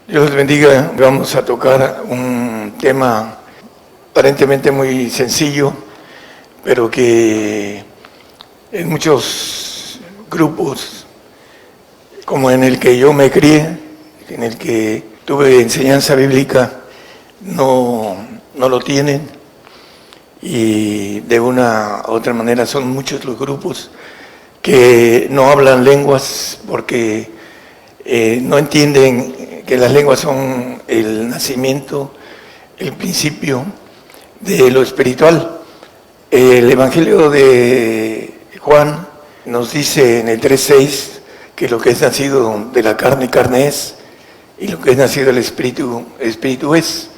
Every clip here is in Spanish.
Dios les bendiga. Vamos a tocar un tema aparentemente muy sencillo, pero que en muchos grupos, como en el que yo me crié, en el que tuve enseñanza bíblica, no lo tienen, y de una u otra manera son muchos los grupos que no hablan lenguas porque no entienden que las lenguas son el nacimiento, el principio de lo espiritual. El Evangelio de Juan nos dice en el 3:6 que lo que es nacido de la carne, carne es, y lo que es nacido del Espíritu, Espíritu es.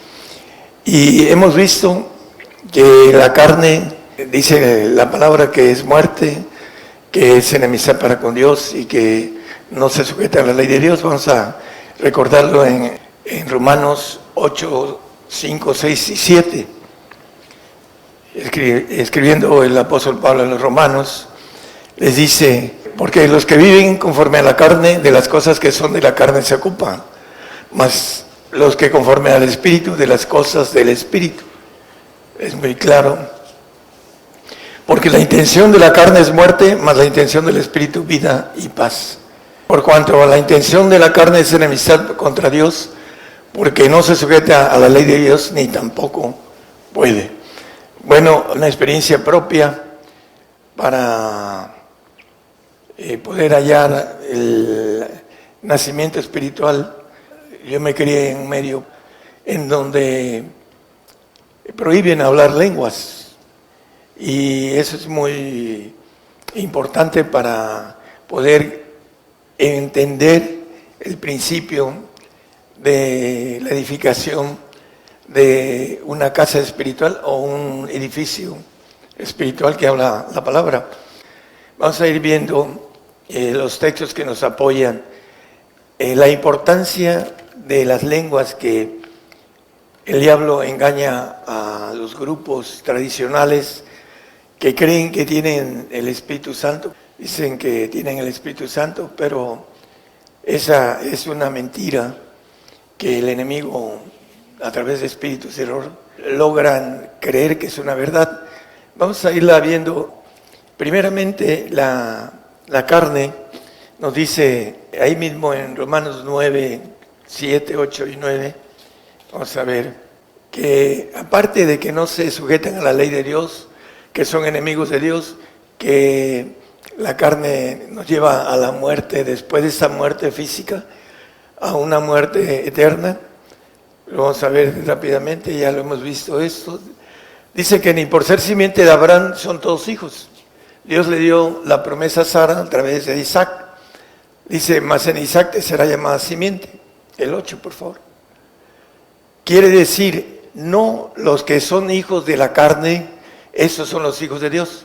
Y hemos visto que la carne, dice la palabra, que es muerte, que es enemistad para con Dios y que no se sujeta a la ley de Dios. Vamos a recordarlo en Romanos 8, 5, 6 y 7. Escribiendo el apóstol Pablo a los romanos, les dice: porque los que viven conforme a la carne, de las cosas que son de la carne se ocupan, mas los que conforme al Espíritu, de las cosas del Espíritu. Es muy claro. Porque la intención de la carne es muerte, mas la intención del Espíritu vida y paz. Por cuanto la intención de la carne es enemistad contra Dios, porque no se sujeta a la ley de Dios, ni tampoco puede. Bueno, una experiencia propia para poder hallar el nacimiento espiritual. Yo me crié en un medio en donde prohíben hablar lenguas, y eso es muy importante para poder entender el principio de la edificación de una casa espiritual o un edificio espiritual que habla la palabra. Vamos a ir viendo los textos que nos apoyan la importancia de las lenguas, que el diablo engaña a los grupos tradicionales que creen que tienen el Espíritu Santo. Dicen que tienen el Espíritu Santo, pero esa es una mentira que el enemigo, a través de espíritus de error, logran creer que es una verdad. Vamos a irla viendo. Primeramente, la carne nos dice ahí mismo en Romanos 9, 7, 8 y 9, vamos a ver que aparte de que no se sujetan a la ley de Dios, que son enemigos de Dios, que la carne nos lleva a la muerte, después de esa muerte física, a una muerte eterna. Lo vamos a ver rápidamente, ya lo hemos visto esto. Dice que ni por ser simiente de Abraham son todos hijos. Dios le dio la promesa a Sara a través de Isaac. Dice: mas en Isaac te será llamada simiente. El 8, por favor. Quiere decir, no los que son hijos de la carne, esos son los hijos de Dios.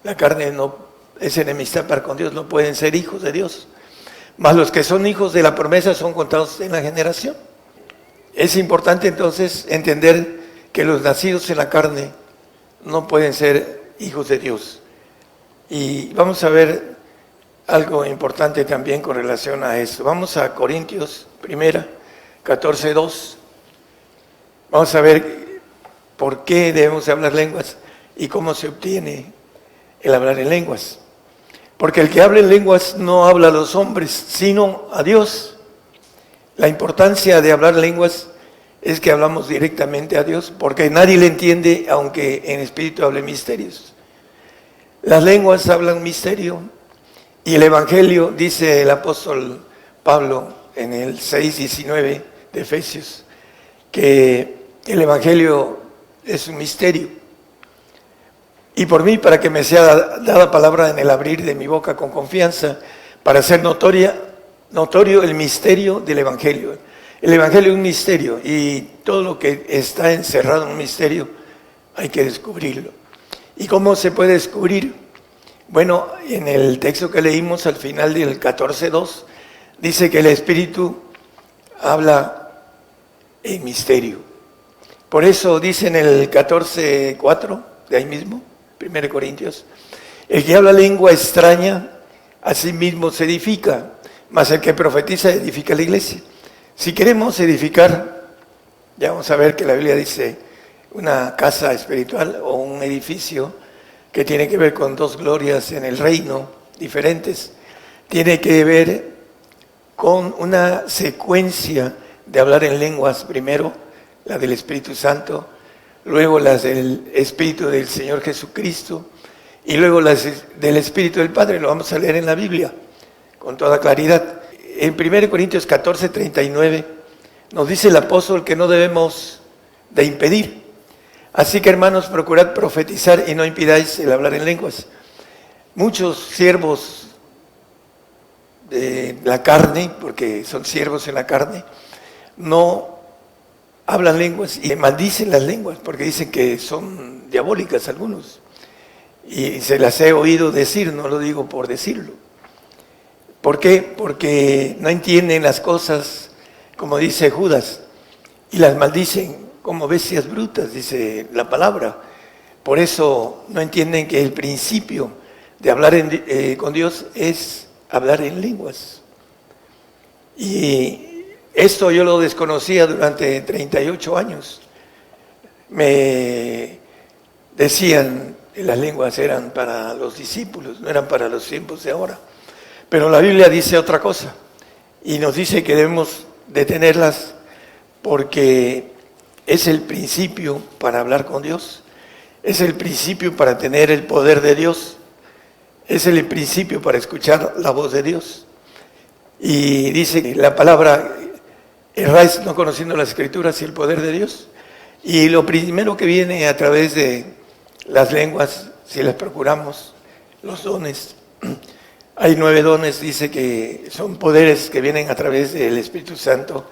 La carne no es enemistad para con Dios, no pueden ser hijos de Dios. Mas los que son hijos de la promesa son contados en la generación. Es importante entonces entender que los nacidos en la carne no pueden ser hijos de Dios. Y vamos a ver algo importante también con relación a esto. Vamos a Corintios 1, 14, 2. Vamos a ver por qué debemos hablar lenguas y cómo se obtiene el hablar en lenguas. Porque el que habla en lenguas no habla a los hombres, sino a Dios. La importancia de hablar lenguas es que hablamos directamente a Dios, porque nadie le entiende, aunque en espíritu hable misterios. Las lenguas hablan misterio, y el Evangelio, dice el apóstol Pablo en el 6:19 de Efesios, que el Evangelio es un misterio. Y por mí, para que me sea dada palabra en el abrir de mi boca con confianza, para hacer notorio el misterio del Evangelio. El Evangelio es un misterio, y todo lo que está encerrado en un misterio hay que descubrirlo. ¿Y cómo se puede descubrir? Bueno, en el texto que leímos al final del 14:2, dice que el Espíritu habla en misterio. Por eso dice en el 14:4, de ahí mismo, 1 Corintios, el que habla lengua extraña, a sí mismo se edifica, mas el que profetiza edifica la iglesia. Si queremos edificar, ya vamos a ver que la Biblia dice una casa espiritual o un edificio que tiene que ver con dos glorias en el reino diferentes, tiene que ver con una secuencia de hablar en lenguas, primero la del Espíritu Santo, luego las del Espíritu del Señor Jesucristo y luego las del Espíritu del Padre. Lo vamos a leer en la Biblia con toda claridad. En 1 Corintios 14, 39 nos dice el apóstol que no debemos de impedir. Así que, hermanos, procurad profetizar y no impidáis el hablar en lenguas. Muchos siervos de la carne, porque son siervos en la carne, no hablan lenguas y maldicen las lenguas porque dicen que son diabólicas algunos. Y se las he oído decir, no lo digo por decirlo. ¿Por qué? Porque no entienden las cosas, como dice Judas, y las maldicen como bestias brutas, dice la palabra. Por eso no entienden que el principio de hablar con Dios es hablar en lenguas. Y esto yo lo desconocía durante 38 años. Me decían que las lenguas eran para los discípulos, no eran para los tiempos de ahora. Pero la Biblia dice otra cosa y nos dice que debemos de tenerlas porque es el principio para hablar con Dios, es el principio para tener el poder de Dios, es el principio para escuchar la voz de Dios. Y dice que la palabra, erráis no conociendo las Escrituras y el poder de Dios. Y lo primero que viene a través de las lenguas, si las procuramos, los dones. Hay 9 dones, dice que son poderes que vienen a través del Espíritu Santo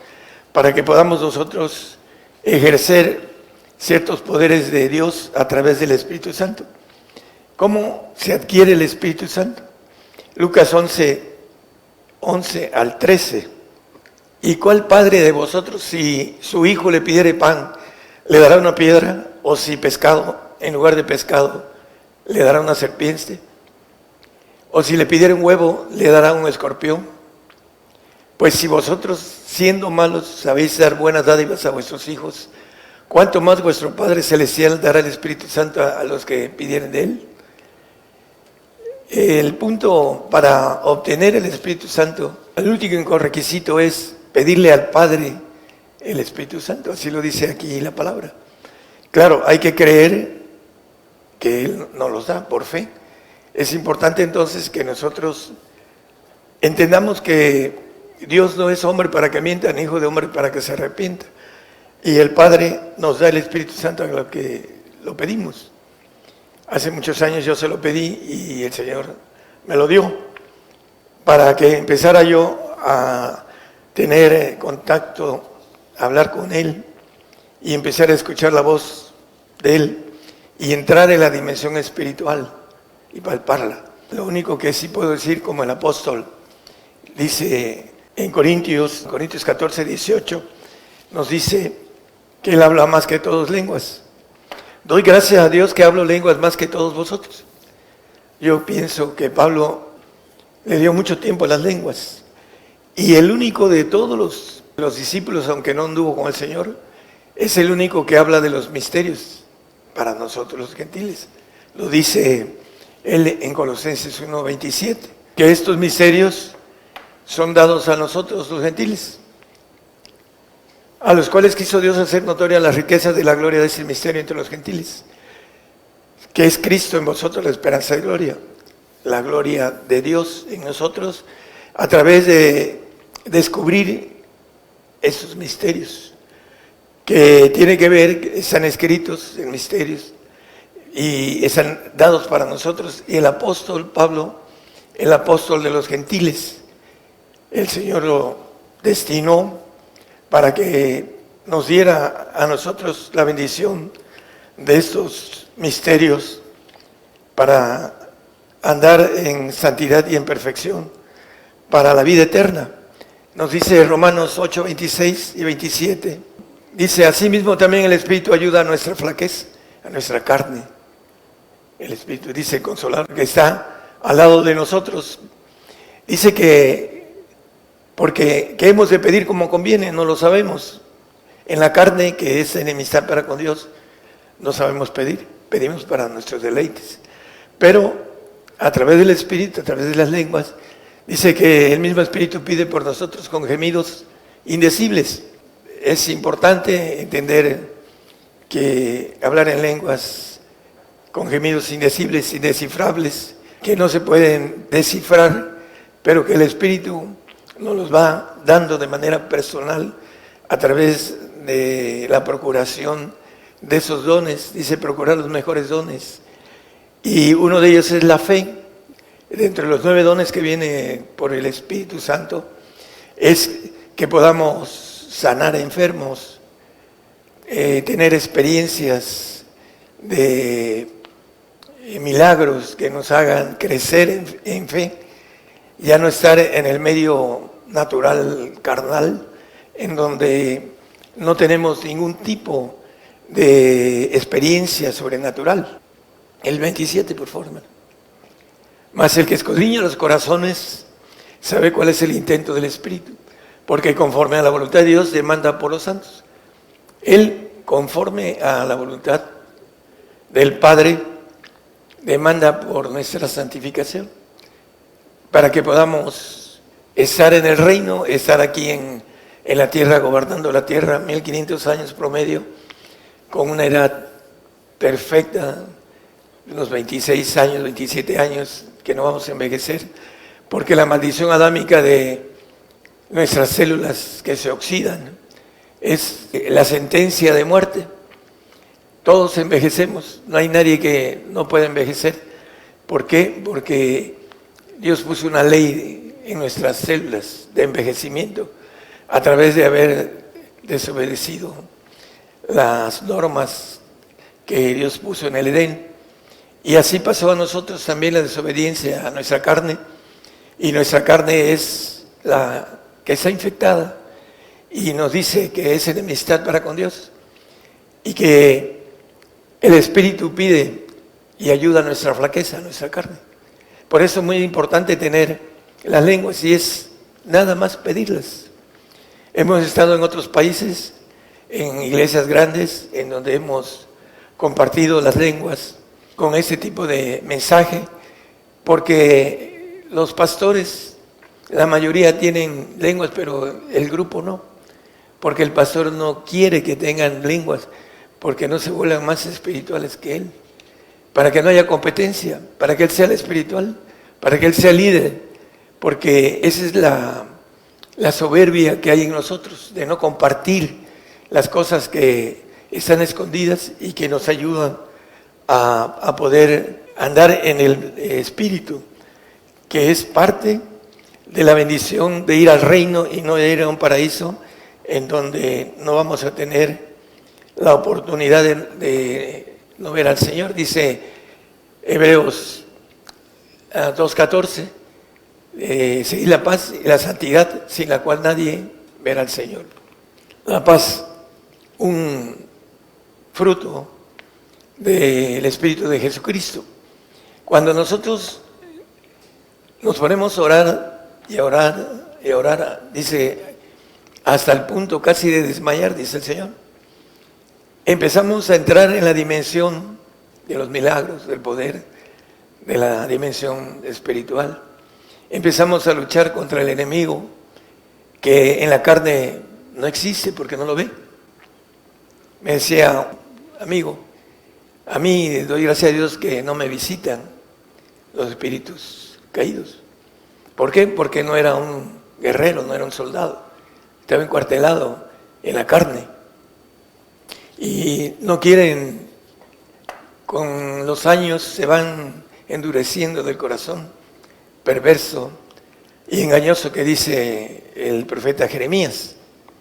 para que podamos nosotros ejercer ciertos poderes de Dios a través del Espíritu Santo. ¿Cómo se adquiere el Espíritu Santo? Lucas 11 al 13. ¿Y cuál padre de vosotros, si su hijo le pidiere pan, le dará una piedra? ¿O si pescado, en lugar de pescado, le dará una serpiente? ¿O si le pidiera un huevo, le dará un escorpión? Pues si vosotros, siendo malos, sabéis dar buenas dádivas a vuestros hijos, ¿cuánto más vuestro Padre Celestial dará el Espíritu Santo a los que pidieren de Él? El punto para obtener el Espíritu Santo, el único requisito es pedirle al Padre el Espíritu Santo, así lo dice aquí la palabra. Claro, hay que creer que Él nos los da por fe. Es importante entonces que nosotros entendamos que Dios no es hombre para que mienta, ni hijo de hombre para que se arrepienta. Y el Padre nos da el Espíritu Santo a lo que lo pedimos. Hace muchos años yo se lo pedí y el Señor me lo dio para que empezara yo a tener contacto, a hablar con Él y empezar a escuchar la voz de Él y entrar en la dimensión espiritual y palparla. Lo único que sí puedo decir, como el apóstol dice en Corintios 14, 18, nos dice que Él habla más que todas lenguas. Doy gracias a Dios que hablo lenguas más que todos vosotros. Yo pienso que Pablo le dio mucho tiempo a las lenguas. Y el único de todos los discípulos, aunque no anduvo con el Señor, es el único que habla de los misterios para nosotros los gentiles. Lo dice él en Colosenses 1:27, que estos misterios son dados a nosotros los gentiles, a los cuales quiso Dios hacer notoria las riquezas de la gloria de ese misterio entre los gentiles, que es Cristo en vosotros la esperanza de gloria, la gloria de Dios en nosotros a través de descubrir esos misterios que tienen que ver, están escritos en misterios y están dados para nosotros. Y el apóstol Pablo, el apóstol de los gentiles, el Señor lo destinó para que nos diera a nosotros la bendición de estos misterios para andar en santidad y en perfección para la vida eterna. Nos dice Romanos 8, 26 y 27. Dice, asimismo también el Espíritu ayuda a nuestra flaqueza, a nuestra carne. El Espíritu dice, Consolador, que está al lado de nosotros. Dice que Porque ¿qué hemos de pedir como conviene? No lo sabemos. En la carne, que es enemistad para con Dios, no sabemos pedir. Pedimos para nuestros deleites. Pero a través del Espíritu, a través de las lenguas, dice que el mismo Espíritu pide por nosotros con gemidos indecibles. Es importante entender que hablar en lenguas con gemidos indecibles, indescifrables, que no se pueden descifrar, pero que el Espíritu nos los va dando de manera personal a través de la procuración de esos dones. Dice procurar los mejores dones. Y uno de ellos es la fe. Dentro de los 9 dones que viene por el Espíritu Santo, es que podamos sanar enfermos, tener experiencias de milagros que nos hagan crecer en fe, ya no estar en el medio natural, carnal, en donde no tenemos ningún tipo de experiencia sobrenatural. El 27, por favor. Mas el que escudriña los corazones sabe cuál es el intento del Espíritu, porque conforme a la voluntad de Dios demanda por los santos. Él, conforme a la voluntad del Padre, demanda por nuestra santificación, para que podamos estar en el reino, estar aquí en la tierra, gobernando la tierra, 1500 años promedio, con una edad perfecta, unos 26 años, 27 años, que no vamos a envejecer, porque la maldición adámica de nuestras células que se oxidan es la sentencia de muerte. Todos envejecemos, no hay nadie que no pueda envejecer. ¿Por qué? Porque Dios puso una ley en nuestras células de envejecimiento a través de haber desobedecido las normas que Dios puso en el Edén. Y así pasó a nosotros también la desobediencia a nuestra carne, y nuestra carne es la que está infectada y nos dice que es enemistad para con Dios, y que el Espíritu pide y ayuda a nuestra flaqueza, a nuestra carne. Por eso es muy importante tener las lenguas, y es nada más pedirlas. Hemos estado en otros países, en iglesias grandes, en donde hemos compartido las lenguas con este tipo de mensaje, porque los pastores, la mayoría tienen lenguas, pero el grupo no, porque el pastor no quiere que tengan lenguas, porque no se vuelvan más espirituales que él, para que no haya competencia, para que él sea el espiritual, para que él sea líder, porque esa es la soberbia que hay en nosotros, de no compartir las cosas que están escondidas y que nos ayudan a poder andar en el Espíritu, que es parte de la bendición de ir al reino y no de ir a un paraíso en donde no vamos a tener la oportunidad de no ver al Señor. Dice Hebreos 2:14, seguir la paz y la santidad, sin la cual nadie verá al Señor. La paz, un fruto del Espíritu de Jesucristo. Cuando nosotros nos ponemos a orar y a orar y a orar, dice, hasta el punto casi de desmayar, dice el Señor, empezamos a entrar en la dimensión de los milagros, del poder, de la dimensión espiritual. Empezamos a luchar contra el enemigo, que en la carne no existe porque no lo ve. Me decía, amigo, a mí doy gracias a Dios que no me visitan los espíritus caídos. ¿Por qué? Porque no era un guerrero, no era un soldado. Estaba encuartelado en la carne. Y no quieren, con los años se van endureciendo del corazón perverso y engañoso que dice el profeta Jeremías,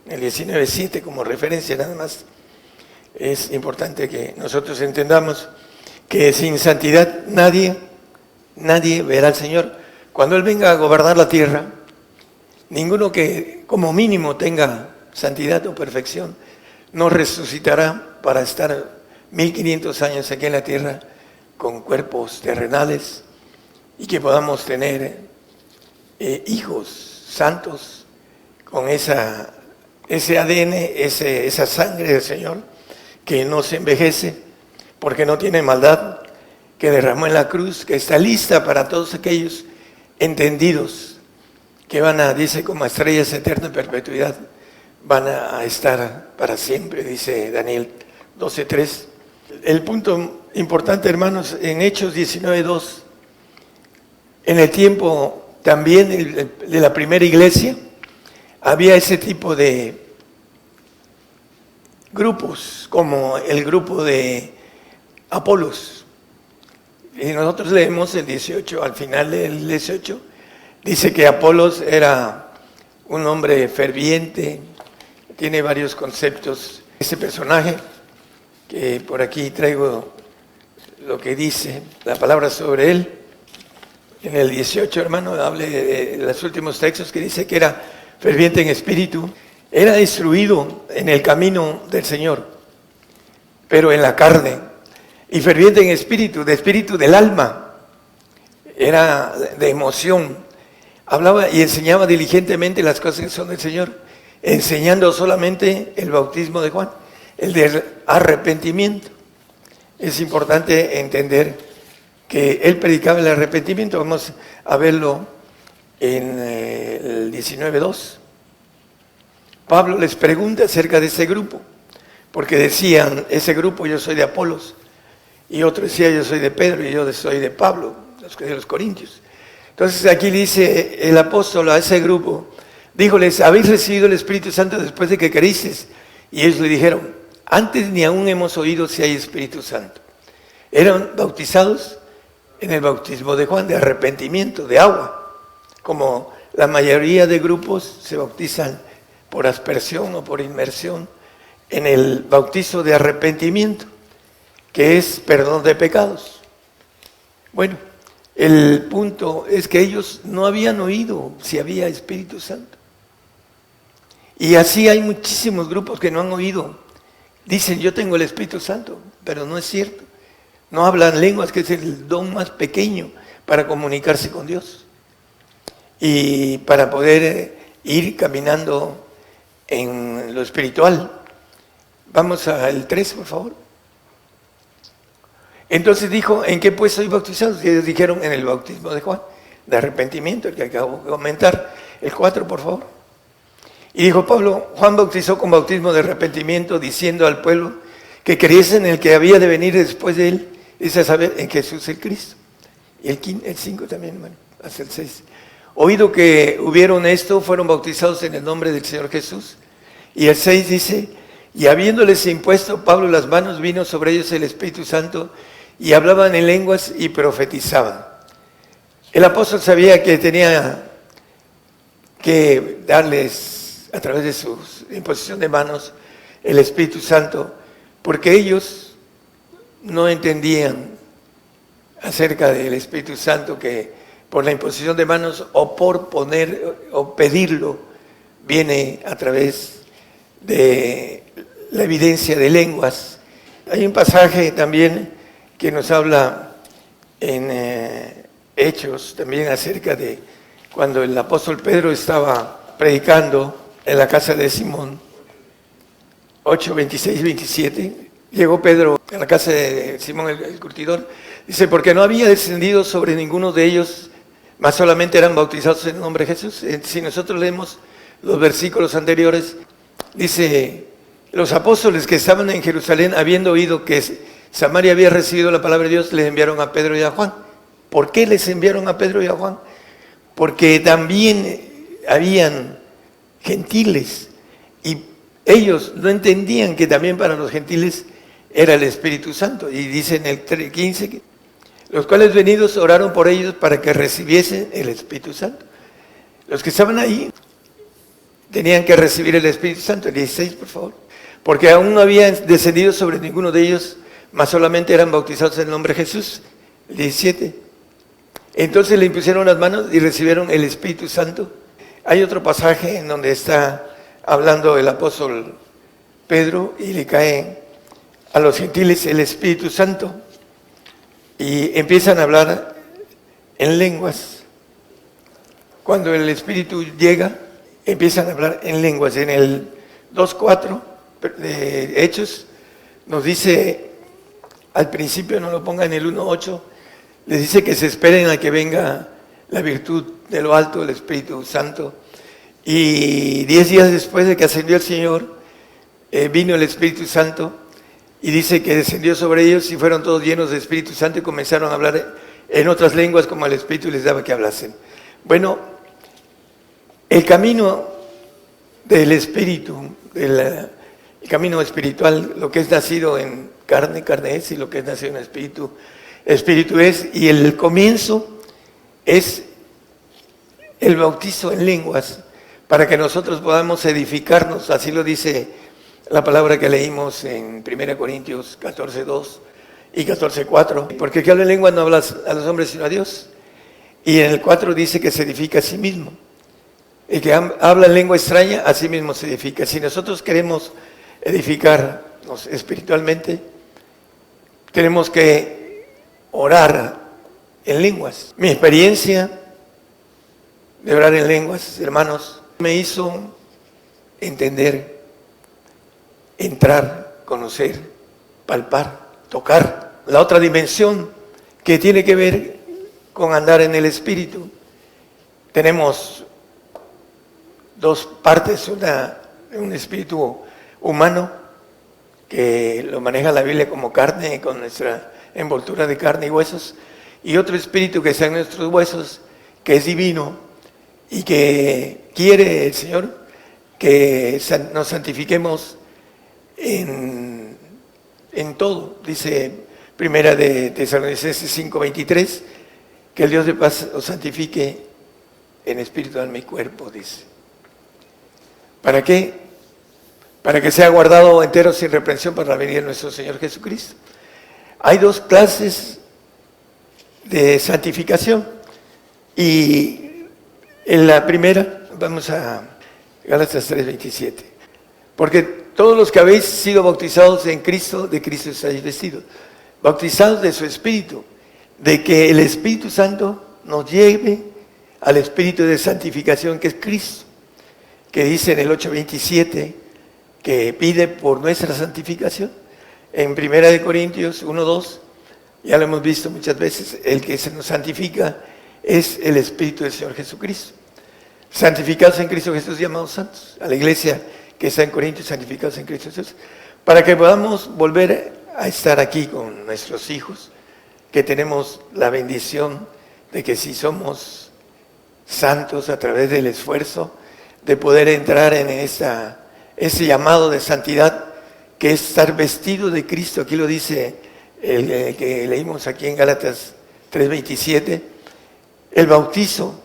el 19:7 como referencia nada más. Es importante que nosotros entendamos que sin santidad nadie verá al Señor. Cuando Él venga a gobernar la tierra, ninguno que como mínimo tenga santidad o perfección no resucitará para estar 1500 años aquí en la tierra con cuerpos terrenales y que podamos tener hijos santos, con ese ADN, esa sangre del Señor, que no se envejece, porque no tiene maldad, que derramó en la cruz, que está lista para todos aquellos entendidos, que van a, dice, como estrellas eterna perpetuidad, van a estar para siempre, dice Daniel 12:3. El punto importante, hermanos, en Hechos 19:2, en el tiempo también de la primera iglesia, había ese tipo de grupos, como el grupo de Apolos. Y nosotros leemos el 18, al final del 18, dice que Apolos era un hombre ferviente, tiene varios conceptos. Ese personaje, que por aquí traigo lo que dice la palabra sobre él, en el 18, hermano, hable de los últimos textos, que dice que era ferviente en espíritu, era instruido en el camino del Señor, pero en la carne, y ferviente en espíritu, de espíritu del alma, era de emoción, hablaba y enseñaba diligentemente las cosas que son del Señor, enseñando solamente el bautismo de Juan, el del arrepentimiento. Es importante entender que él predicaba el arrepentimiento. Vamos a verlo en el 19:2. Pablo les pregunta acerca de ese grupo, porque decían, ese grupo yo soy de Apolos, y otro decía yo soy de Pedro y yo soy de Pablo, de los Corintios. Entonces aquí dice el apóstol a ese grupo, díjoles, ¿habéis recibido el Espíritu Santo después de que creísteis? Y ellos le dijeron, antes ni aún hemos oído si hay Espíritu Santo. Eran bautizados en el bautismo de Juan, de arrepentimiento, de agua, como la mayoría de grupos se bautizan por aspersión o por inmersión en el bautizo de arrepentimiento, que es perdón de pecados. Bueno, el punto es que ellos no habían oído si había Espíritu Santo. Y así hay muchísimos grupos que no han oído. Dicen, yo tengo el Espíritu Santo, pero no es cierto. No hablan lenguas, que es el don más pequeño para comunicarse con Dios. Y para poder ir caminando en lo espiritual. Vamos al 3, por favor. Entonces dijo, ¿en qué pues sois bautizados? Y ellos dijeron, en el bautismo de Juan, de arrepentimiento, el que acabo de comentar. El 4, por favor. Y dijo Pablo, Juan bautizó con bautismo de arrepentimiento, diciendo al pueblo que creyese en el que había de venir después de él, es a saber, en Jesús el Cristo. Y el 5 también, hermano, hasta el 6. Oído que hubieron esto, fueron bautizados en el nombre del Señor Jesús. Y el 6 dice, y habiéndoles impuesto Pablo las manos, vino sobre ellos el Espíritu Santo, y hablaban en lenguas y profetizaban. El apóstol sabía que tenía que darles, a través de su imposición de manos, el Espíritu Santo, porque ellos no entendían acerca del Espíritu Santo, que por la imposición de manos o por poner o pedirlo viene a través de la evidencia de lenguas. Hay un pasaje también que nos habla en Hechos también acerca de cuando el apóstol Pedro estaba predicando en la casa de Simón. 8, 26, 27. Llegó Pedro a la casa de Simón el curtidor. Dice, porque no había descendido sobre ninguno de ellos, mas solamente eran bautizados en el nombre de Jesús. Si nosotros leemos los versículos anteriores, dice, los apóstoles que estaban en Jerusalén, habiendo oído que Samaria había recibido la palabra de Dios, les enviaron a Pedro y a Juan. ¿Por qué les enviaron a Pedro y a Juan? Porque también habían gentiles y ellos no entendían que también para los gentiles era el Espíritu Santo. Y dice en el 15, los cuales venidos oraron por ellos para que recibiesen el Espíritu Santo. Los que estaban ahí tenían que recibir el Espíritu Santo. El 16, por favor. Porque aún no habían descendido sobre ninguno de ellos, mas solamente eran bautizados en el nombre de Jesús. El 17. Entonces le impusieron las manos y recibieron el Espíritu Santo. Hay otro pasaje en donde está hablando el apóstol Pedro y le cae a los gentiles el Espíritu Santo y empiezan a hablar en lenguas. Cuando el Espíritu llega empiezan a hablar en lenguas. En el 2:4 de Hechos nos dice, al principio no lo ponga en el 1:8, les dice que se esperen a que venga la virtud de lo alto, el Espíritu Santo. Y 10 días después de que ascendió el Señor, vino el Espíritu Santo y dice que descendió sobre ellos y fueron todos llenos de Espíritu Santo y comenzaron a hablar en otras lenguas como el Espíritu les daba que hablasen. Bueno, el camino del Espíritu, el camino espiritual, lo que es nacido en carne, carne es, y lo que es nacido en espíritu, espíritu es, y el comienzo es el bautizo en lenguas, para que nosotros podamos edificarnos, así lo dice la palabra que leímos en 1 Corintios 14:2 y 14:4, porque el que habla en lengua no habla a los hombres sino a Dios, y en el 4 dice que se edifica a sí mismo. El que habla en lengua extraña, a sí mismo se edifica. Si nosotros queremos edificarnos espiritualmente, tenemos que orar en lenguas. Mi experiencia de orar en lenguas, hermanos, me hizo entender, entrar, conocer, palpar, tocar. La otra dimensión que tiene que ver con andar en el Espíritu. Tenemos dos partes, un espíritu humano que lo maneja la Biblia como carne, con nuestra envoltura de carne y huesos, y otro espíritu que está en nuestros huesos, que es divino y que quiere el Señor que nos santifiquemos en todo. Dice Primera de Tesalonicenses 5:23, que el Dios de paz os santifique en espíritu, alma y cuerpo, dice. ¿Para qué? Para que sea guardado entero sin reprensión para la venida de nuestro Señor Jesucristo. Hay dos clases de santificación. Y en la primera, vamos a Gálatas 3:27. Porque todos los que habéis sido bautizados en Cristo, de Cristo estáis vestidos. Bautizados de su Espíritu. De que el Espíritu Santo nos lleve al Espíritu de santificación que es Cristo. Que dice en el 8:27 que pide por nuestra santificación. En 1 Corintios 1:2, ya lo hemos visto muchas veces, el que se nos santifica es el Espíritu del Señor Jesucristo. Santificados en Cristo Jesús, llamados santos. A la iglesia que está en Corintios, santificados en Cristo Jesús. Para que podamos volver a estar aquí con nuestros hijos, que tenemos la bendición de que si somos santos a través del esfuerzo, de poder entrar en ese llamado de santidad, que es estar vestido de Cristo. Aquí lo dice el que leímos aquí en Gálatas 3:27. El bautizo,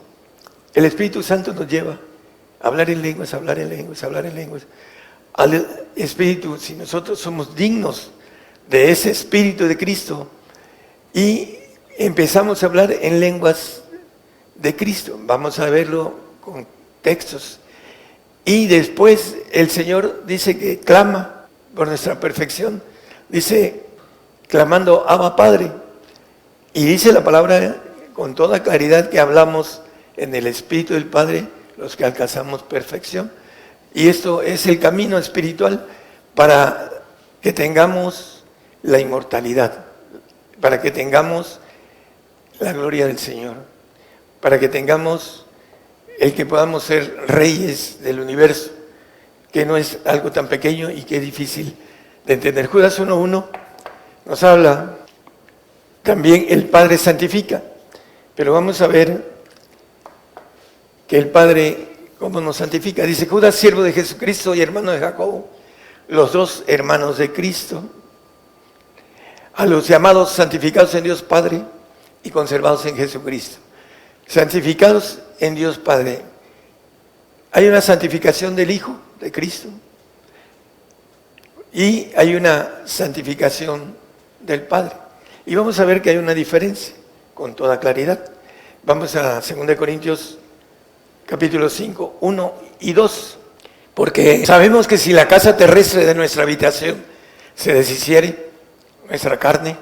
el Espíritu Santo nos lleva a hablar en lenguas, hablar en lenguas, hablar en lenguas. Al Espíritu, si nosotros somos dignos de ese Espíritu de Cristo y empezamos a hablar en lenguas de Cristo, vamos a verlo con textos. Y después el Señor dice que clama por nuestra perfección. Dice, clamando, Abba Padre. Y dice la palabra con toda claridad que hablamos en el Espíritu del Padre, los que alcanzamos perfección. Y esto es el camino espiritual para que tengamos la inmortalidad, para que tengamos la gloria del Señor, para que tengamos el que podamos ser reyes del universo, que no es algo tan pequeño y que es difícil de entender. Judas 1:1 nos habla, también el Padre santifica, pero vamos a ver que el Padre, ¿cómo nos santifica? Dice, Judas, siervo de Jesucristo y hermano de Jacobo, los dos hermanos de Cristo, a los llamados santificados en Dios Padre y conservados en Jesucristo. Santificados en Dios Padre. Hay una santificación del Hijo de Cristo y hay una santificación del Padre. Y vamos a ver que hay una diferencia con toda claridad. Vamos a 2 Corintios capítulo 5, 1 y 2. Porque sabemos que si la casa terrestre de nuestra habitación se deshiciere, nuestra carne,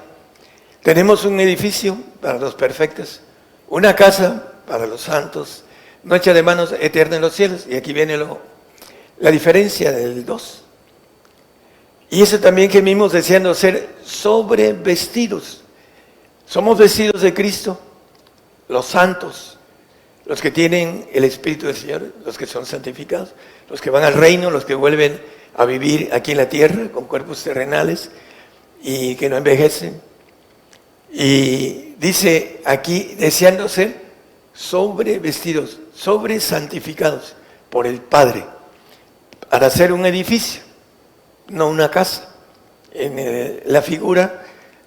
tenemos un edificio para los perfectos, una casa para los santos, no hecha de manos, eterna en los cielos. Y aquí viene la diferencia del 2. Y eso también que mismos deseando ser sobrevestidos. Somos vestidos de Cristo, los santos, los que tienen el Espíritu del Señor, los que son santificados, los que van al reino, los que vuelven a vivir aquí en la tierra con cuerpos terrenales y que no envejecen. Y dice aquí, deseando ser sobrevestidos, sobresantificados por el Padre, para hacer un edificio, no una casa, en la figura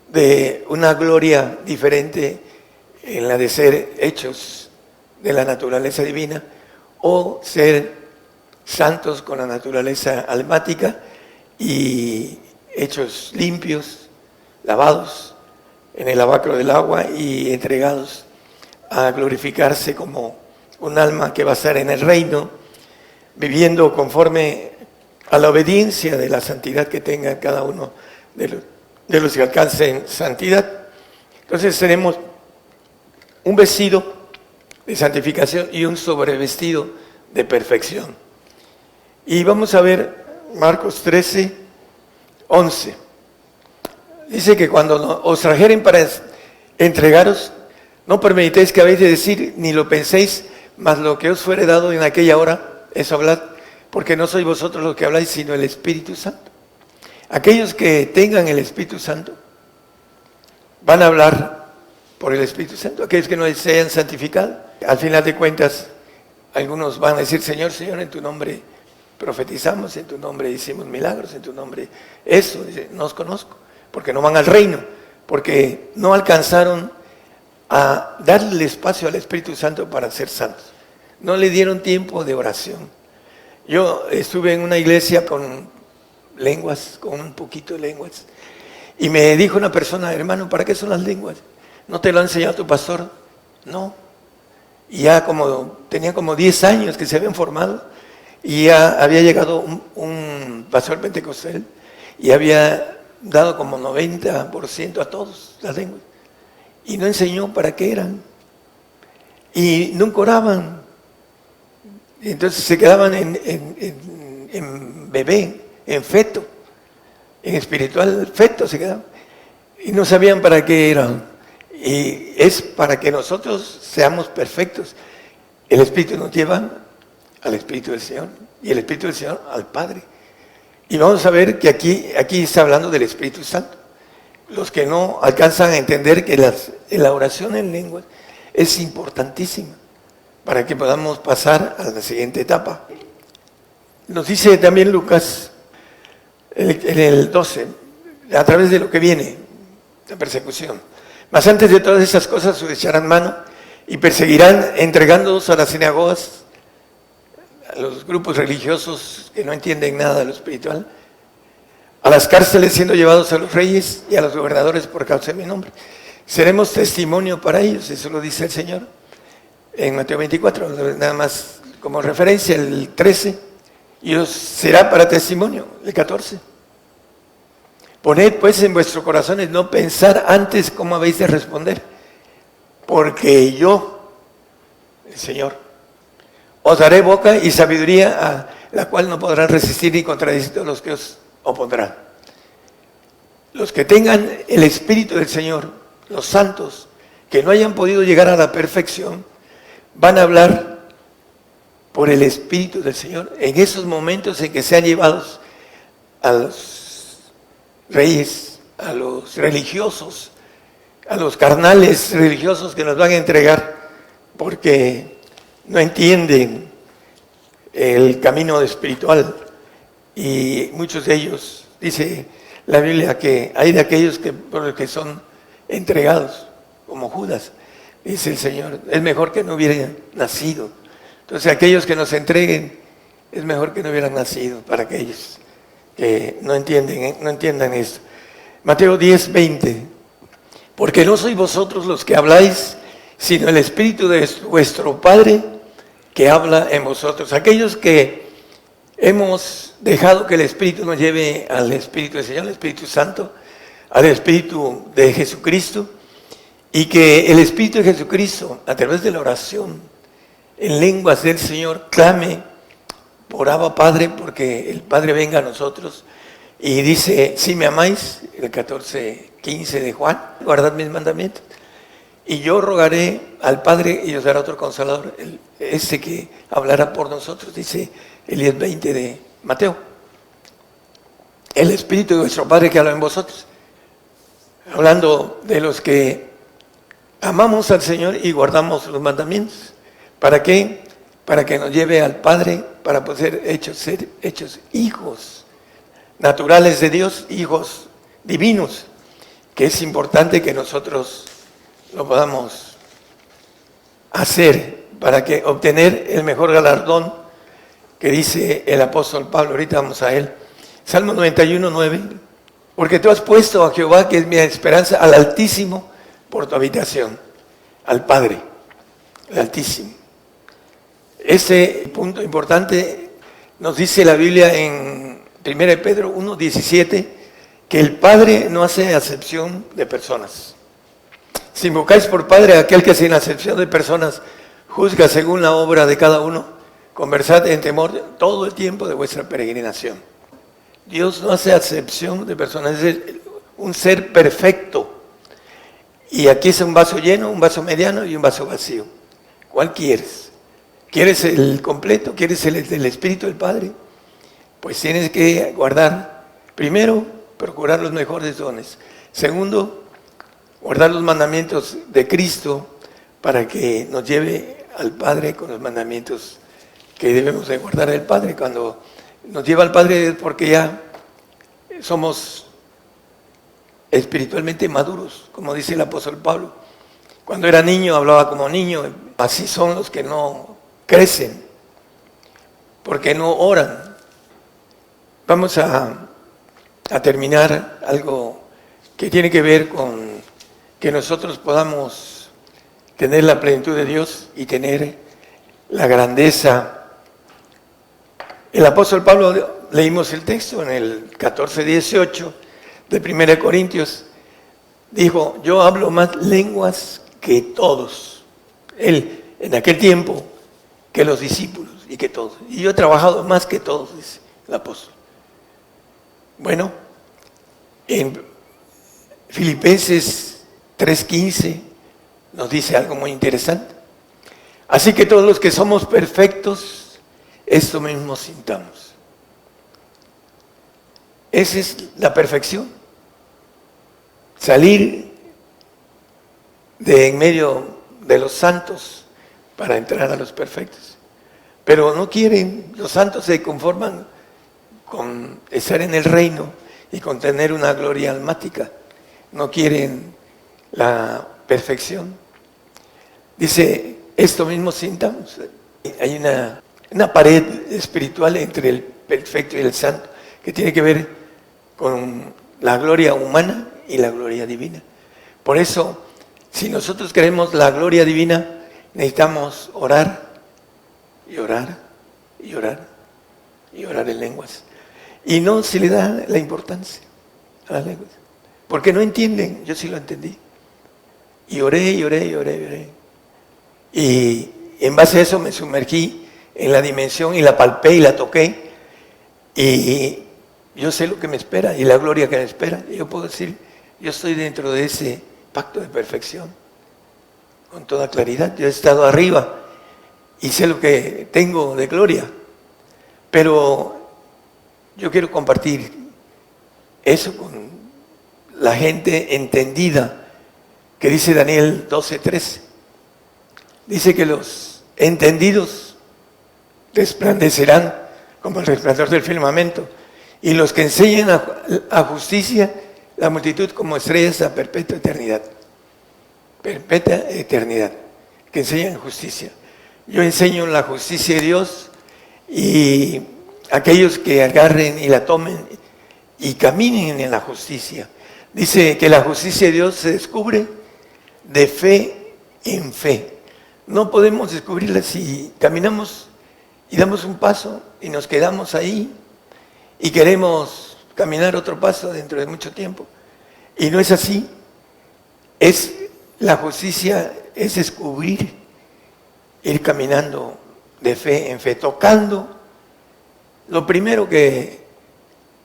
de una gloria diferente en la de ser hechos de la naturaleza divina o ser santos con la naturaleza almática y hechos limpios, lavados en el lavacro del agua y entregados a glorificarse como un alma que va a estar en el reino, viviendo conforme a la obediencia de la santidad que tenga cada uno de los que alcancen santidad. Entonces tenemos un vestido de santificación y un sobrevestido de perfección. Y vamos a ver Marcos 13, 11. Dice que cuando os trajeren para entregaros, no permitéis que habéis de decir, ni lo penséis, mas lo que os fuere dado en aquella hora, eso hablad, porque no sois vosotros los que habláis, sino el Espíritu Santo. Aquellos que tengan el Espíritu Santo van a hablar por el Espíritu Santo. Aquellos que no se hayan santificado, al final de cuentas, algunos van a decir, Señor, Señor, en tu nombre profetizamos, en tu nombre hicimos milagros, en tu nombre eso, dice, no os conozco, porque no van al reino, porque no alcanzaron a darle espacio al Espíritu Santo para ser santos. No le dieron tiempo de oración. Yo estuve en una iglesia con lenguas, con un poquito de lenguas, y me dijo una persona, hermano, ¿para qué son las lenguas? ¿No te lo ha enseñado tu pastor? No. Y ya tenía como 10 años que se habían formado, y ya había llegado un pastor pentecostal, y había dado como 90% a todos las lenguas. Y no enseñó para qué eran. Y nunca oraban. Y entonces se quedaban en bebé, en feto, en espiritual feto se quedaban. Y no sabían para qué eran. Y es para que nosotros seamos perfectos. El Espíritu nos lleva al Espíritu del Señor y el Espíritu del Señor al Padre. Y vamos a ver que aquí está hablando del Espíritu Santo. Los que no alcanzan a entender que la oración en lenguas es importantísima para que podamos pasar a la siguiente etapa. Nos dice también Lucas en el 12, a través de lo que viene, la persecución. Mas antes de todas esas cosas os echarán mano y perseguirán entregándoos a las sinagogas, a los grupos religiosos que no entienden nada de lo espiritual, a las cárceles siendo llevados a los reyes y a los gobernadores por causa de mi nombre. Seremos testimonio para ellos, eso lo dice el Señor en Mateo 24, nada más como referencia, el 13, y os será para testimonio, el 14. Poned pues en vuestros corazones no pensar antes cómo habéis de responder, porque yo, el Señor, os daré boca y sabiduría a la cual no podrán resistir ni contradecir los que os opondrán. Los que tengan el Espíritu del Señor, los santos, que no hayan podido llegar a la perfección, van a hablar por el Espíritu del Señor en esos momentos en que sean llevados a los reyes, a los religiosos, a los carnales religiosos que nos van a entregar porque no entienden el camino espiritual. Y muchos de ellos, dice la Biblia, que hay de aquellos por los que son entregados, como Judas. Dice el Señor, es mejor que no hubieran nacido. Entonces aquellos que nos entreguen, es mejor que no hubieran nacido, para aquellos que no entiendan esto. Mateo 10, 20. Porque no sois vosotros los que habláis, sino el Espíritu de vuestro Padre que habla en vosotros. Aquellos que hemos dejado que el Espíritu nos lleve al Espíritu del Señor, al Espíritu Santo, al Espíritu de Jesucristo, y que el Espíritu de Jesucristo, a través de la oración, en lenguas del Señor, clame por Abba Padre, porque el Padre venga a nosotros. Y dice, si me amáis, el 14:15 de Juan, guardad mis mandamientos. Y yo rogaré al Padre y os dará otro consolador, ese que hablará por nosotros, dice el 10:20 de Mateo. El Espíritu de vuestro Padre que habla en vosotros. Hablando de los que amamos al Señor y guardamos los mandamientos. ¿Para qué? Para que nos lleve al Padre, para poder ser hechos hijos naturales de Dios, hijos divinos, que es importante que nosotros lo podamos hacer para que obtener el mejor galardón que dice el apóstol Pablo. Ahorita vamos a él. Salmo 91:9. Porque tú has puesto a Jehová, que es mi esperanza, al Altísimo por tu habitación, al Padre, el Altísimo. Ese punto importante nos dice la Biblia en 1 Pedro 1:17, que el Padre no hace acepción de personas. Si invocáis por Padre a aquel que sin acepción de personas juzga según la obra de cada uno, conversad en temor todo el tiempo de vuestra peregrinación. Dios no hace acepción de personas, es un ser perfecto. Y aquí es un vaso lleno, un vaso mediano y un vaso vacío. ¿Cuál quieres? ¿Quieres el completo? ¿Quieres el del Espíritu del Padre? Pues tienes que guardar, primero, procurar los mejores dones. Segundo, guardar los mandamientos de Cristo para que nos lleve al Padre con los mandamientos que debemos de guardar al Padre. Cuando nos lleva al Padre es porque ya somos espiritualmente maduros, como dice el apóstol Pablo. Cuando era niño hablaba como niño, así son los que no crecen, porque no oran. Vamos a terminar algo que tiene que ver con que nosotros podamos tener la plenitud de Dios y tener la grandeza. El apóstol Pablo, leímos el texto en el 14:18 de 1 Corintios, dijo, yo hablo más lenguas que todos. Él, en aquel tiempo, que los discípulos y que todos. Y yo he trabajado más que todos, dice el apóstol. Bueno, en Filipenses 3:15 nos dice algo muy interesante. Así que todos los que somos perfectos, esto mismo sintamos. Esa es la perfección. Salir de en medio de los santos para entrar a los perfectos. Pero no quieren, los santos se conforman con estar en el reino y con tener una gloria almática. No quieren la perfección. Dice, esto mismo sintamos. Hay una pared espiritual entre el perfecto y el santo que tiene que ver con la gloria humana y la gloria divina. Por eso, si nosotros queremos la gloria divina, necesitamos orar y orar y orar y orar en lenguas. Y no se le da la importancia a las lenguas, porque no entienden. Yo sí lo entendí. Y oré y oré y oré y oré. Y en base a eso me sumergí en la dimensión y la palpé y la toqué. Y yo sé lo que me espera y la gloria que me espera. Y yo puedo decir, yo estoy dentro de ese pacto de perfección con toda claridad. Yo he estado arriba y sé lo que tengo de gloria. Pero yo quiero compartir eso con la gente entendida, que dice Daniel 12:13. Dice que los entendidos resplandecerán como el resplandor del firmamento, y los que enseñan a justicia, la multitud como estrellas a perpetua eternidad. Perpetua eternidad, que enseñan justicia. Yo enseño la justicia de Dios, y aquellos que agarren y la tomen y caminen en la justicia. Dice que la justicia de Dios se descubre de fe en fe. No podemos descubrirla si caminamos y damos un paso y nos quedamos ahí y queremos caminar otro paso dentro de mucho tiempo. Y no es así. La justicia es descubrir, ir caminando de fe en fe, tocando lo primero que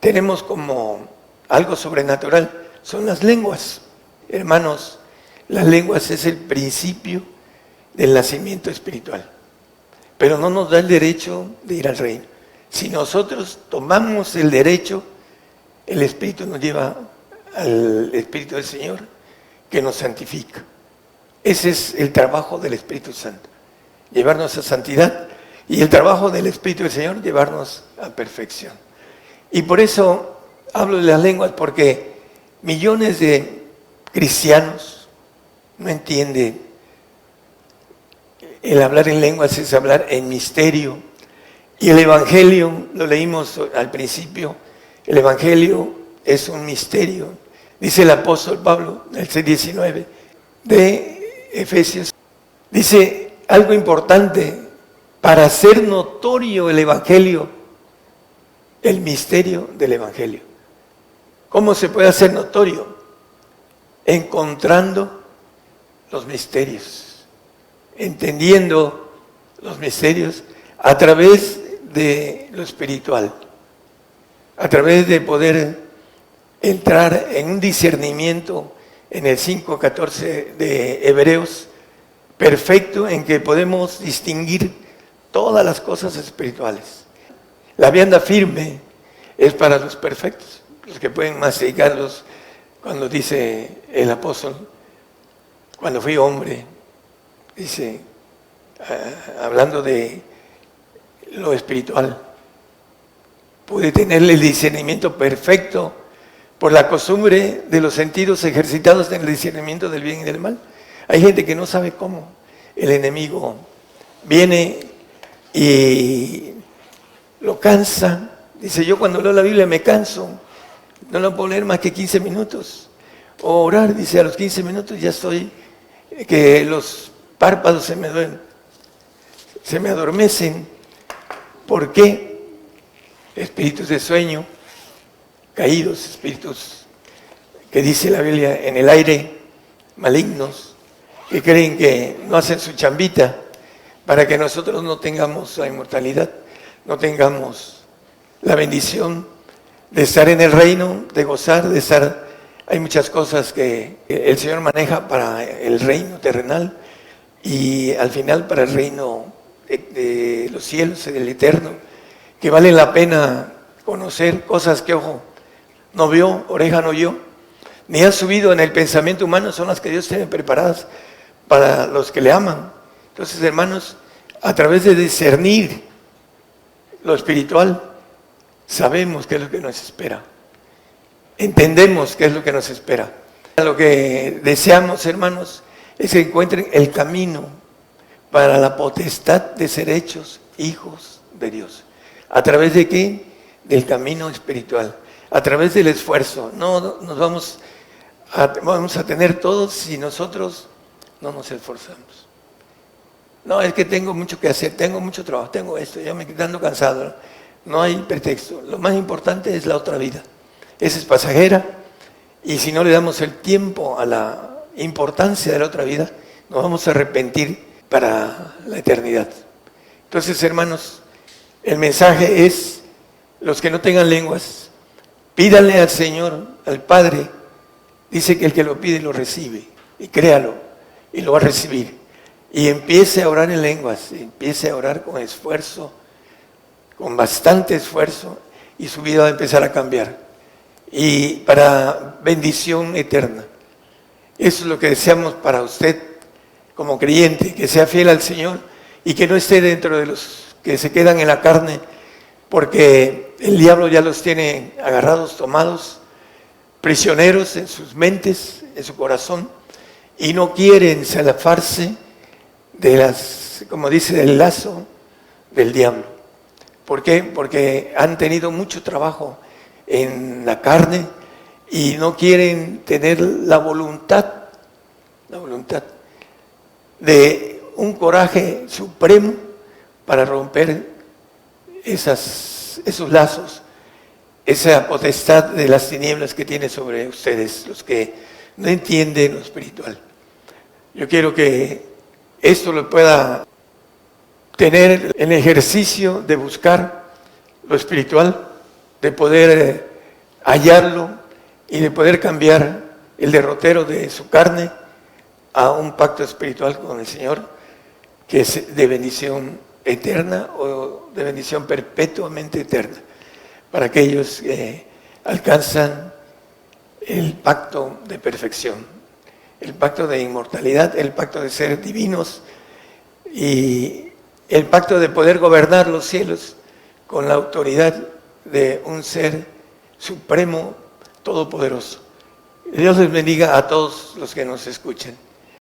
tenemos como algo sobrenatural son las lenguas. Hermanos, las lenguas es el principio del nacimiento espiritual, pero no nos da el derecho de ir al reino. Si nosotros tomamos el derecho, el Espíritu nos lleva al Espíritu del Señor que nos santifica. Ese es el trabajo del Espíritu Santo, llevarnos a santidad, y el trabajo del Espíritu del Señor, llevarnos a perfección. Y por eso hablo de las lenguas, porque millones de cristianos no entienden. El hablar en lenguas es hablar en misterio. Y el Evangelio, lo leímos al principio, el Evangelio es un misterio. Dice el apóstol Pablo, en el 6:19 de Efesios, dice algo importante: para hacer notorio el Evangelio, el misterio del Evangelio. ¿Cómo se puede hacer notorio? Encontrando los misterios, entendiendo los misterios a través de lo espiritual, a través de poder entrar en un discernimiento en el 5:14 de Hebreos, perfecto, en que podemos distinguir todas las cosas espirituales. La vianda firme es para los perfectos, los que pueden masticarlos, cuando dice el apóstol, cuando fui hombre, dice, hablando de lo espiritual, pude tener el discernimiento perfecto por la costumbre de los sentidos ejercitados en el discernimiento del bien y del mal. Hay gente que no sabe cómo el enemigo viene y lo cansa. Dice, yo cuando leo la Biblia me canso, no lo puedo leer más que 15 minutos. O orar, dice, a los 15 minutos ya estoy, que los párpados se me adormecen. ¿Por qué? Espíritus de sueño, caídos, espíritus que dice la Biblia en el aire, malignos, que creen que no hacen su chambita, para que nosotros no tengamos la inmortalidad, no tengamos la bendición de estar en el reino, de gozar, de estar. Hay muchas cosas que el Señor maneja para el reino terrenal y al final para el reino de los cielos, del eterno, que vale la pena conocer, cosas que ojo no vio, oreja no oyó, ni ha subido en el pensamiento humano, son las que Dios tiene preparadas para los que le aman. Entonces, hermanos, a través de discernir lo espiritual, sabemos qué es lo que nos espera. Entendemos qué es lo que nos espera. Lo que deseamos, hermanos, es que encuentren el camino para la potestad de ser hechos hijos de Dios. ¿A través de qué? Del camino espiritual. A través del esfuerzo. No nos vamos a tener todos si nosotros no nos esforzamos. No, es que tengo mucho que hacer, tengo mucho trabajo, tengo esto, ya me estoy dando cansado. No hay pretexto. Lo más importante es la otra vida. Esa es pasajera, y si no le damos el tiempo a la importancia de la otra vida, nos vamos a arrepentir para la eternidad. Entonces, hermanos, el mensaje es, los que no tengan lenguas, pídanle al Señor, al Padre. Dice que el que lo pide lo recibe, y créalo, y lo va a recibir. Y empiece a orar en lenguas, empiece a orar con esfuerzo, con bastante esfuerzo, y su vida va a empezar a cambiar. Y para bendición eterna. Eso es lo que deseamos para usted como creyente, que sea fiel al Señor y que no esté dentro de los que se quedan en la carne, porque el diablo ya los tiene agarrados, tomados, prisioneros en sus mentes, en su corazón, y no quieren zafarse de las, como dice, del lazo del diablo. ¿Por qué? Porque han tenido mucho trabajo en la carne y no quieren tener la voluntad de un coraje supremo para romper esos lazos, esa potestad de las tinieblas que tiene sobre ustedes, los que no entienden lo espiritual. Yo quiero que esto lo pueda tener el ejercicio de buscar lo espiritual, de poder hallarlo y de poder cambiar el derrotero de su carne a un pacto espiritual con el Señor, que es de bendición eterna o de bendición perpetuamente eterna, para aquellos que alcanzan el pacto de perfección, el pacto de inmortalidad, el pacto de ser divinos y el pacto de poder gobernar los cielos con la autoridad de un ser supremo, todopoderoso. Dios les bendiga a todos los que nos escuchen.